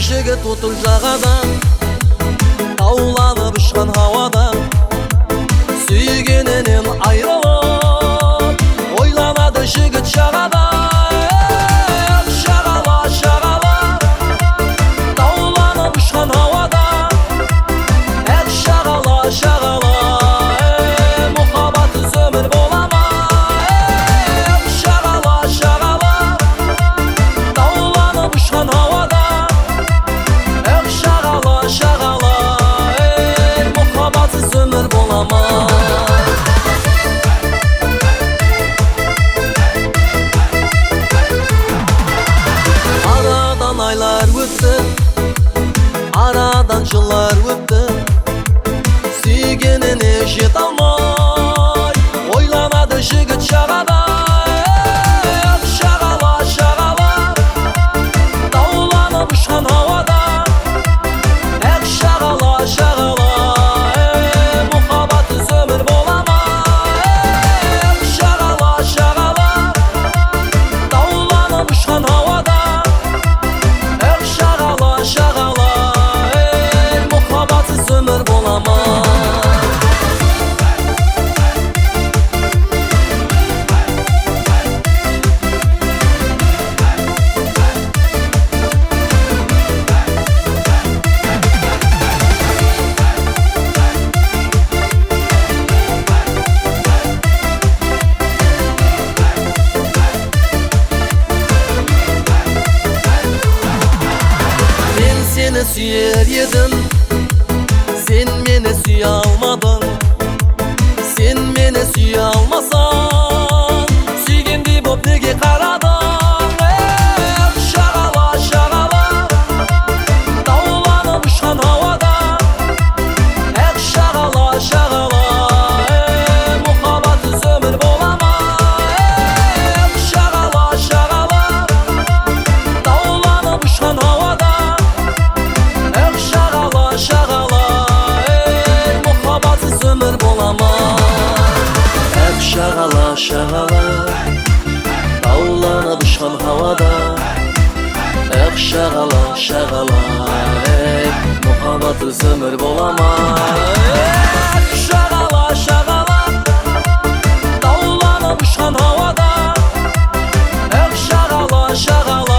Жігіт отыр жағада, тауланып ұшқан хауада, сүйгенінен айрылып ойланады жігіт жағада. Шағала, шағала, тауланып ұшқан хауада, шағала, шағала, мұхаббатсыз өмір бола ма? Шағала, шағала, тауланып ұшқан хауада, шағала, мұхаббатсыз өмір бола ма? Арадан айлар өтті, арадан жылдар өтті, сүйгеніне жете алмай ойланады жігіт жағада. Шағала, шағала, тауланып ұшқан хауада, шағала, мұхаббатсыз өмір бола ма? Шағала, шағала, тауланып ұшқан хауада, шағала, шағала, мұхаббатсыз өмір бола ма? Seni süyer yedim, sen meni süye almadın. Sen meni süye almasan, süygende boп неге қарадың? Шағала, шағала, тауланып ұшқан хауада, шағала, шағала, мұхаббатсыз өмір бола ма? Шағала, шағала, тауланып ұшқан хауада, шағала, мұхаббатсыз өмір бола ма? Шағала, шағала, тауланып ұшқан хауада, шағала, шағала, мұхаббатсыз өмір бола ма? Шағала, шағала, тауланып ұшқан хауада, шағала, шағала,